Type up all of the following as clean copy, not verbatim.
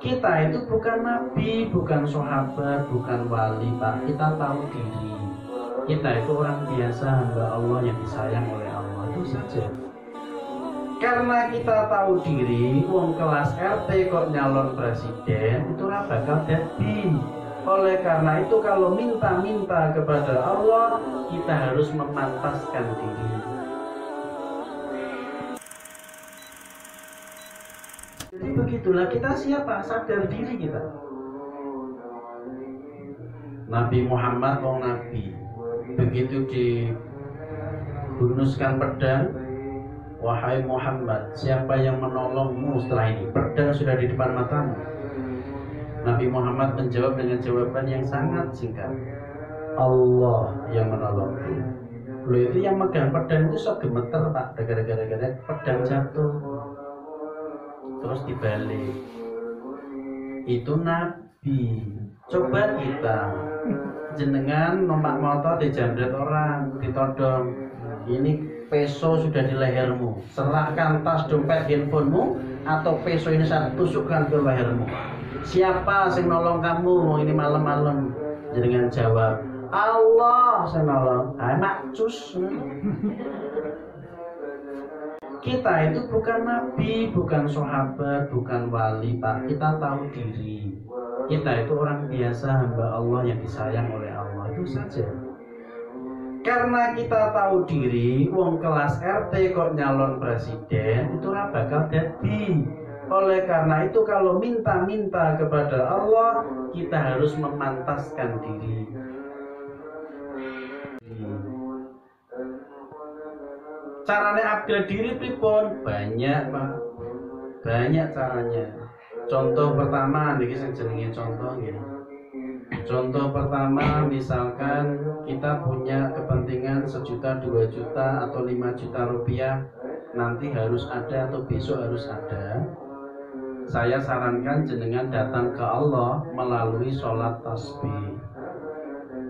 Kita itu bukan nabi, bukan sahabat, bukan wali, Pak. Kita tahu diri. Kita itu orang biasa, hamba Allah yang disayang oleh Allah, itu saja. Karena kita tahu diri, wong kelas RT kok nyalon presiden, itu bakal jadi. Oleh karena itu kalau minta-minta kepada Allah, kita harus memantaskan diri. Jadi begitulah, kita siapa? Sadar diri kita. Nabi Muhammad wong nabi, begitu dibunuskan pedang, wahai Muhammad, siapa yang menolongmu setelah ini? Pedang sudah di depan matamu. Nabi Muhammad menjawab dengan jawaban yang sangat singkat, Allah yang menolongku. Loh, itu yang megang pedang itu sok gemeter, Pak, gara-gara pedang jatuh. Terus dibalik, itu nabi. Coba kita jenengan numpak motor dijamret orang, ditodong, ini peso sudah di lehermu, serahkan tas, dompet, handphonemu, atau peso ini saya tusukkan ke lehermu. Siapa yang nolong kamu ini malam-malam? Jenengan jawab, Allah saya nolong. Makcus. Kita itu bukan nabi, bukan sahabat, bukan wali, Pak. Kita tahu diri. Kita itu orang biasa, hamba Allah yang disayang oleh Allah, itu saja. Karena kita tahu diri, wong kelas RT kok nyalon presiden, itu bakal jadi. Oleh karena itu kalau minta-minta kepada Allah, kita harus memantaskan diri. Caranya upgrade diri pripun? Banyak, Pak. Banyak caranya. Contoh pertama niki sing jenenge contoh nggih. Contoh pertama, misalkan kita punya kepentingan 1 juta, 2 juta atau 5 juta rupiah, nanti harus ada atau besok harus ada. Saya sarankan jenengan datang ke Allah melalui sholat tasbih.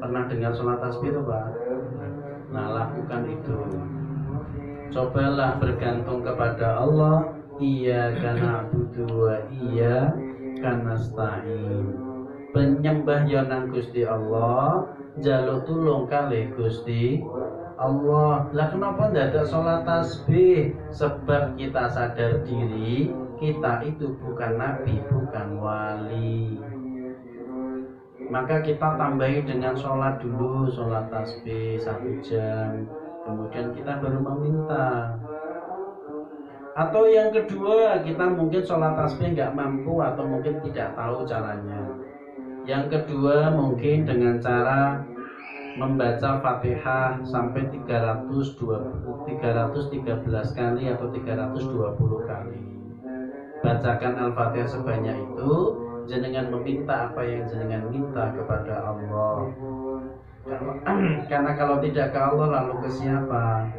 Pernah dengar sholat tasbih itu, Pak? Nah, lakukan itu. Cobalah bergantung kepada Allah. Iyyaka na'budu wa iyyaka nasta'in. Penyembah ya nang Gusti Allah, njaluk tulung kalih Gusti Allah. Lah kenapa ndak sholat tasbih? Sebab kita sadar diri, kita itu bukan nabi, bukan wali. Maka kita tambahi dengan sholat dulu, sholat tasbih 1 jam. Kemudian kita baru meminta. Atau yang kedua, kita mungkin sholat tasbih nggak mampu atau mungkin tidak tahu caranya. Yang kedua mungkin dengan cara membaca Fatihah sampai 313 kali atau 320 kali. Bacakan Al-Fatihah sebanyak itu, jenengan meminta apa yang jenengan minta kepada Allah. Karena kalau tidak ke Allah lalu ke siapa?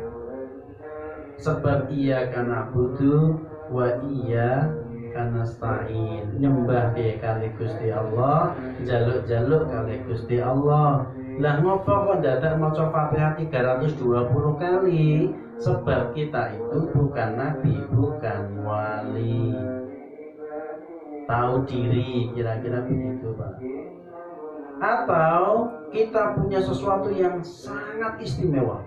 Sebab iyyaka na'budu wa iyyaka nasta'in. Nyembah ke kali Gusti Allah, jaluk-jaluk kali Gusti Allah. Lah ngopo kok dadak maca Fatihah 320 kali? Sebab kita itu bukan nabi, bukan wali. Tahu diri, kira-kira begitu, Pak. Atau kita punya sesuatu yang sangat istimewa,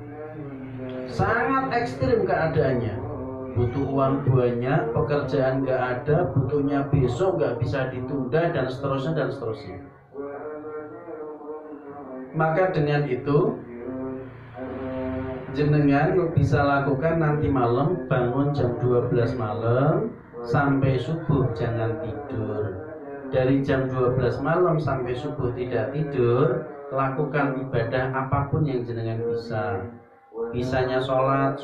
sangat ekstrim keadaannya, butuh uang banyak, pekerjaan gak ada, butuhnya besok gak bisa ditunda, dan seterusnya dan seterusnya. Maka dengan itu jenengan bisa lakukan nanti malam, bangun jam 12 malam sampai subuh jangan tidur. Dari jam 12 malam sampai subuh tidak tidur, lakukan ibadah apapun yang jenengan bisa. Bisanya sholat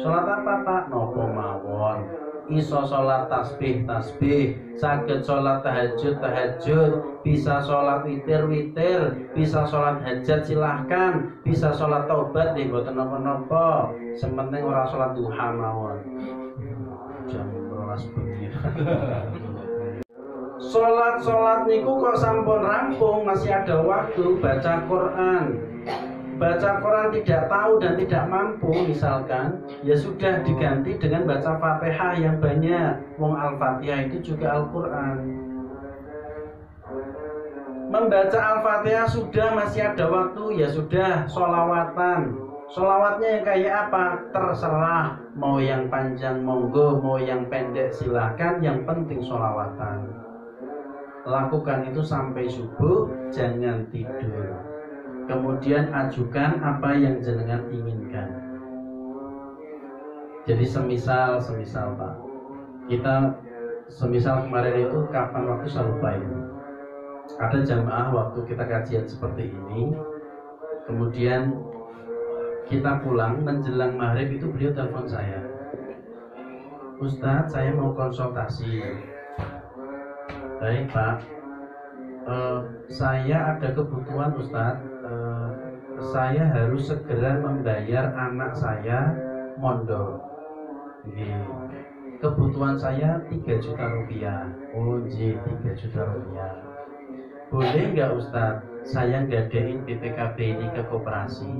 apa, Pak? Nopo mawon. Iso sholat tasbih, saged sholat tahajud, bisa sholat witir, bisa sholat hajat silahkan, bisa sholat taubat deh, boten nopo-nopo. Sementing ora sholat duha mawon. Jam 12 bengi. Sholat niku kok sampun rampung, masih ada waktu baca Quran. baca Quran tidak tahu dan tidak mampu misalkan, ya sudah diganti dengan baca Fatihah yang banyak. Wong Al-Fatihah itu juga Al-Quran. Membaca Al-Fatihah sudah masih ada waktu, ya sudah sholawatan. Sholawatnya yang kayak apa? Terserah, mau yang panjang monggo, mau yang pendek silahkan, yang penting sholawatan. Lakukan itu sampai subuh, jangan tidur. Kemudian ajukan apa yang jenengan inginkan. Jadi semisal Pak, kita semisal kemarin itu kapan waktu saya lupa ini. Ada jamaah waktu kita kajian seperti ini, kemudian kita pulang menjelang maghrib itu beliau telepon saya, Ustadz saya mau konsultasi. Baik Pak, saya ada kebutuhan Ustadz, saya harus segera membayar anak saya mondok. Kebutuhan saya 3 juta rupiah. Oh J, 3 juta rupiah. Boleh nggak Ustadz, saya ngadain BPKB ini ke koperasi?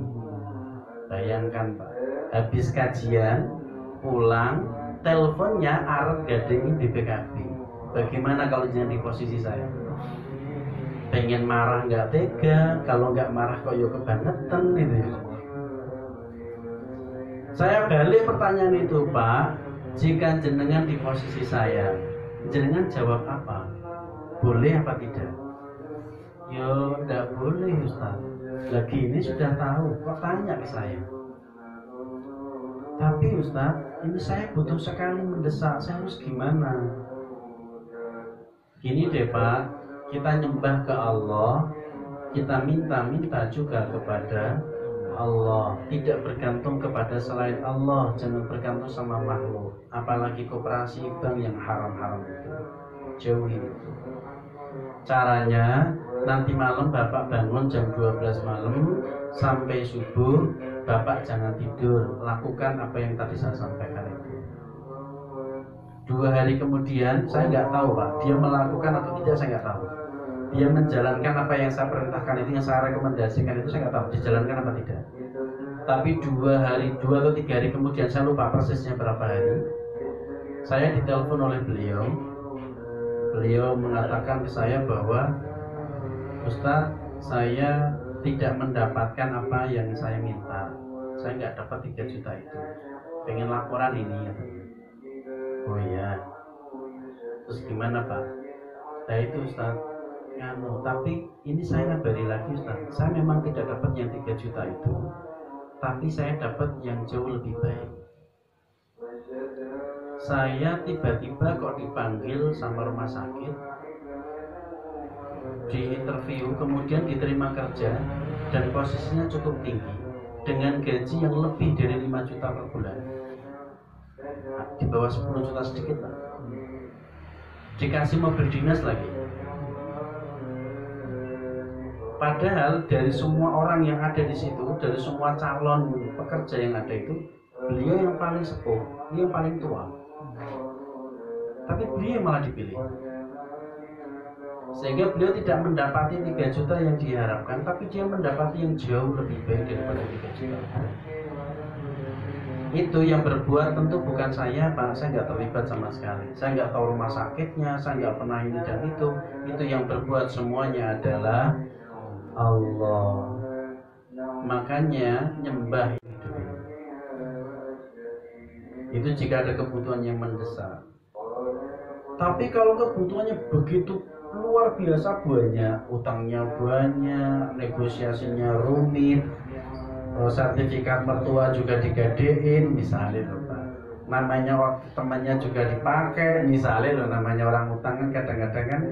Bayangkan Pak, habis kajian, pulang, teleponnya arep ngadain BPKB. Bagaimana kalau jangan di posisi saya? Pengen marah nggak tega, kalau nggak marah kok yo kebangetan gitu ya. Saya balik pertanyaan itu Pak, jika jenengan di posisi saya, jenengan jawab apa? Boleh apa tidak? Yo, tidak boleh Ustaz. Lagi ini sudah tahu, kok tanya ke saya? Tapi Ustaz, ini saya butuh sekali mendesak, saya harus gimana? Gini deh Pak, kita nyembah ke Allah, kita minta juga kepada Allah, tidak bergantung kepada selain Allah, jangan bergantung sama makhluk, apalagi koperasi bank yang haram-haram itu, jauhi itu. Caranya nanti malam Bapak bangun jam 12 malam sampai subuh, Bapak jangan tidur, lakukan apa yang tadi saya sampaikan itu. 2 hari kemudian saya nggak tahu Pak, dia melakukan atau tidak saya nggak tahu. Dia menjalankan apa yang saya perintahkan itu, yang saya rekomendasikan itu saya nggak tahu dijalankan apa tidak. Tapi 2 atau 3 hari kemudian, saya lupa persisnya berapa hari, saya ditelepon oleh beliau. Beliau mengatakan ke saya bahwa Ustadz, saya tidak mendapatkan apa yang saya minta. Saya nggak dapat 3 juta itu. Pengen laporan ini. Oh iya. Terus gimana Pak? Nah itu Ustadz, tapi ini saya ngabari lagi Ustadz. Saya memang tidak dapat yang 3 juta itu, tapi saya dapat yang jauh lebih baik. Saya tiba-tiba kok dipanggil sama rumah sakit, di interview, kemudian diterima kerja, dan posisinya cukup tinggi dengan gaji yang lebih dari 5 juta per bulan, di bawah 10 juta sedikit lah. Dikasih mobil dinas lagi. Padahal dari semua orang yang ada di situ, dari semua calon pekerja yang ada itu, beliau yang paling sepuh, dia yang paling tua. Tapi beliau malah dipilih. Sehingga beliau tidak mendapati 3 juta yang diharapkan, tapi dia mendapati yang jauh lebih baik daripada 3 juta. Itu yang berbuat tentu bukan saya Pak, saya nggak terlibat sama sekali. Saya nggak tahu rumah sakitnya, saya nggak pernah ini dan itu. Itu yang berbuat semuanya adalah Allah. Makanya nyembah itu. Itu jika ada kebutuhan yang mendesak. Tapi kalau kebutuhannya begitu luar biasa banyak, utangnya banyak, negosiasinya rumit, sertifikat mertua juga digadein, misalnya loh Pak. Namanya temannya juga dipakai, misalnya loh, namanya orang utang kan kadang-kadang kan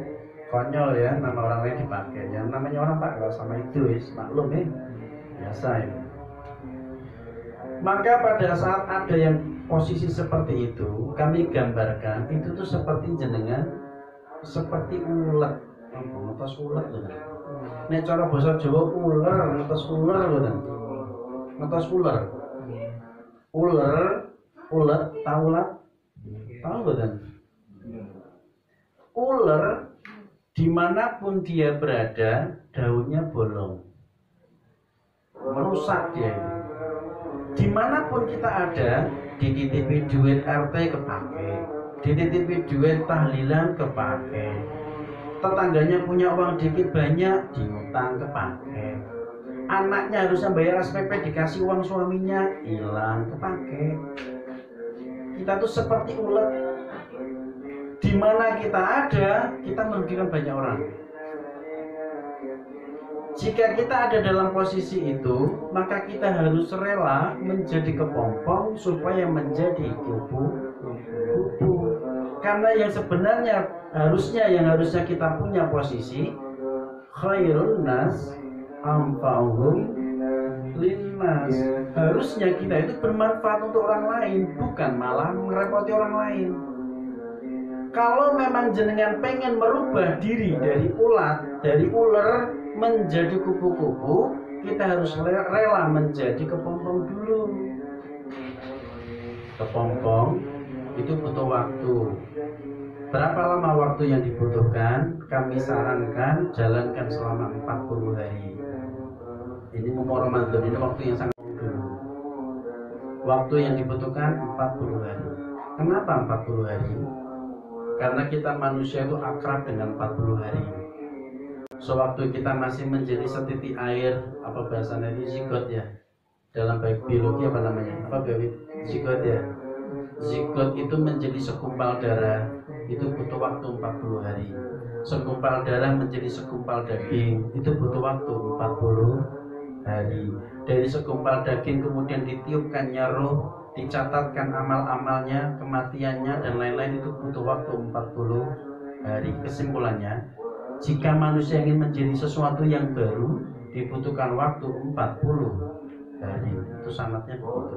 konyol ya, nama orang lain dipakai. Yang namanya orang Pak kalau sama itu maklum biasa ya. Maka pada saat ada yang posisi seperti itu, kami gambarkan itu tuh seperti jenengan, seperti ulet, ngetos ulet loh. Nek cara bahasa Jawa uler, ngetos uler loh kan. Ngetos uler. Ulet, tahu lah? Tahu kan? Uler dimanapun dia berada, daunnya bolong. merusak dia itu. Dimanapun kita ada, dititipi duit RT kepake, dititipi duit tahlilan kepake, tetangganya punya uang dikit banyak diutang kepake, anaknya harusnya bayar SPP dikasih uang suaminya hilang kepake. Kita tuh seperti ulet, dimana kita ada kita merugikan banyak orang. Jika kita ada dalam posisi itu, maka kita harus rela menjadi kepompong supaya menjadi kupu-kupu. Karena yang sebenarnya yang harusnya kita punya posisi khairun nas anfa'uhum linnas. Harusnya kita itu bermanfaat untuk orang lain, bukan malah merepoti orang lain. Kalau memang jenengan pengen merubah diri dari ulat, dari ular menjadi kupu-kupu, kita harus rela menjadi kepompong dulu. Kepompong itu butuh waktu. Berapa lama waktu yang dibutuhkan? Kami sarankan jalankan selama 40 hari. Ini umur Ramadan, ini waktu yang sangat dulu. Waktu yang dibutuhkan 40 hari. Kenapa 40 hari? Karena kita manusia itu akrab dengan 40 hari. Sewaktu kita masih menjadi setitik air, apa bahasanya itu zigot ya, dalam baik biologi apa namanya, apa zigot ya, zigot itu menjadi segumpal darah, itu butuh waktu 40 hari. Segumpal darah menjadi segumpal daging, itu butuh waktu 40 hari. Dari segumpal daging kemudian ditiupkannya roh, dicatatkan amal-amalnya, kematiannya dan lain-lain, itu butuh waktu 40 hari. Kesimpulannya, jika manusia ingin menjadi sesuatu yang baru, dibutuhkan waktu 40 hari. Itu sanatnya begitu.